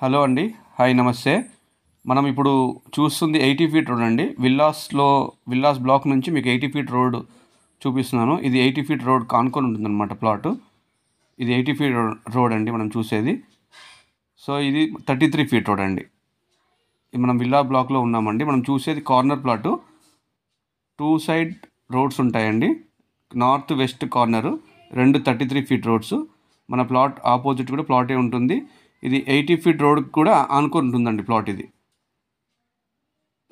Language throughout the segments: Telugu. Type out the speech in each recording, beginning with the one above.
హలో అండి. హాయ్ నమస్తే. మనం ఇప్పుడు చూస్తుంది 80 ఫీట్ రోడ్ అండి. విల్లాస్ బ్లాక్ నుంచి మీకు 80 ఫీట్ రోడ్ చూపిస్తున్నాను. ఇది 80 ఫీట్ రోడ్ కానుకొని ఉంటుందన్నమాట ప్లాటు. ఇది 80 ఫీట్ రోడ్ అండి మనం చూసేది. సో ఇది 33 ఫీట్ రోడ్ అండి. మనం విల్లా బ్లాక్లో ఉన్నామండి. మనం చూసేది కార్నర్ ప్లాటు. 2 సైడ్ రోడ్స్ ఉంటాయండి. North west corner 2 33 feet roads. మన ప్లాట్ ఆపోజిట్ కూడా ప్లాటే ఉంటుంది. ఇది 80 ఫీట్ రోడ్ కూడా ఆనుకొని ఉంటుందండి ప్లాట్ ఇది.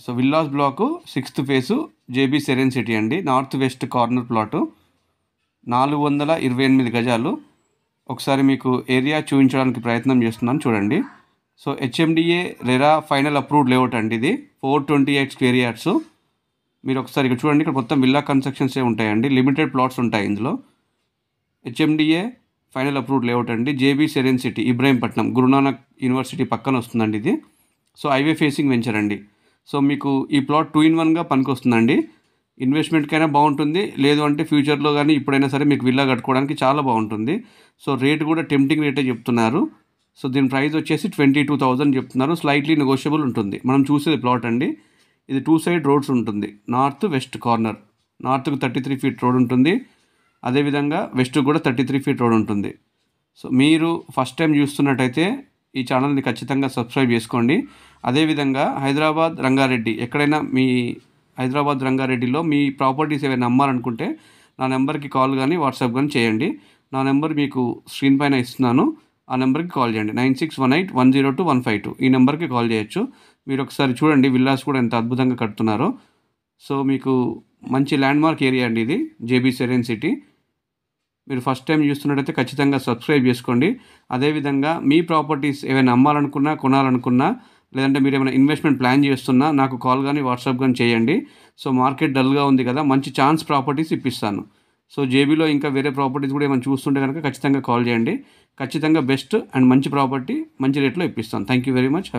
So villas block 6th phase JB Serene City అండి. నార్త్ వెస్ట్ కార్నర్ ప్లాటు 428 గజాలు. ఒకసారి మీకు ఏరియా చూపించడానికి ప్రయత్నం చేస్తున్నాను చూడండి. So HMDA RERA final approved layout అండి. ఇది 428 స్క్వేర్ యార్డ్స్. మీరు ఒకసారి ఇక్కడ చూడండి. ఇక్కడ మొత్తం విల్లా కన్స్ట్రక్షన్సే ఉంటాయండి. లిమిటెడ్ ప్లాట్స్ ఉంటాయి ఇందులో. హెచ్ఎండిఏ ఫైనల్ అప్రూవ్డ్ లేఅవుట్ అండి. JB Serene city Ibrahimpatnam Guru Nanak university పక్కన వస్తుందండి ఇది. సో హైవే ఫేసింగ్ వెంచర్ అండి. సో మీకు ఈ ప్లాట్ 2-in-1గా పనికొస్తుందండి. ఇన్వెస్ట్మెంట్కైనా బాగుంటుంది, లేదు అంటే ఫ్యూచర్లో కానీ ఇప్పుడైనా సరే మీకు విల్లా కట్టుకోవడానికి చాలా బాగుంటుంది. సో రేట్ కూడా టెంప్టింగ్ రేటే చెప్తున్నారు. సో దీని ప్రైస్ వచ్చేసి 22,000 చెప్తున్నారు. స్లైట్లీ నెగోషియబుల్ ఉంటుంది. మనం చూసేది ప్లాట్ అండి. ఇది 2 సైడ్ రోడ్స్ ఉంటుంది. North west corner. నార్త్కు 33 ఫీట్ రోడ్ ఉంటుంది. అదేవిధంగా వెస్ట్ కూడా 33 ఫీట్ రోడ్ ఉంటుంది. సో మీరు ఫస్ట్ టైం చూస్తున్నట్టయితే ఈ ఛానల్ని ఖచ్చితంగా సబ్స్క్రైబ్ చేసుకోండి. అదేవిధంగా హైదరాబాద్ రంగారెడ్డి ఎక్కడైనా మీ హైదరాబాద్ రంగారెడ్డిలో మీ ప్రాపర్టీస్ ఏమైనా అమ్మాలనుకుంటే నా నెంబర్కి కాల్ కానీ వాట్సాప్ కానీ చేయండి. నా నెంబర్ మీకు స్క్రీన్ పైన ఇస్తున్నాను. ఆ నెంబర్కి కాల్ చేయండి. 9618102152 ఈ నెంబర్కి కాల్ చేయొచ్చు. మీరు ఒకసారి చూడండి విల్లాస్ కూడా ఎంత అద్భుతంగా కడుతున్నారో. సో మీకు మంచి ల్యాండ్మార్క్ ఏరియా అండి ఇది జేబీ సెరెన్ సిటీ. మీరు ఫస్ట్ టైం చూస్తున్నట్టయితే ఖచ్చితంగా సబ్స్క్రైబ్ చేసుకోండి. అదేవిధంగా మీ ప్రాపర్టీస్ ఏమైనా అమ్మాలనుకున్నా, కొనాలనుకున్నా, లేదంటే మీరు ఏమైనా ఇన్వెస్ట్మెంట్ ప్లాన్ చేస్తున్నా నాకు కాల్ కానీ వాట్సాప్ కానీ చేయండి. సో మార్కెట్ డల్గా ఉంది కదా, మంచి ఛాన్స్ ప్రాపర్టీస్ ఇప్పిస్తాను. సో జేబీలో ఇంకా వేరే ప్రాపర్టీస్ కూడా ఏమైనా చూస్తుంటే కనుక ఖచ్చితంగా కాల్ చేయండి. ఖచ్చితంగా బెస్ట్ అండ్ మంచి ప్రాపర్టీ మంచి రేట్లో ఇప్పిస్తాను. Thank you very much.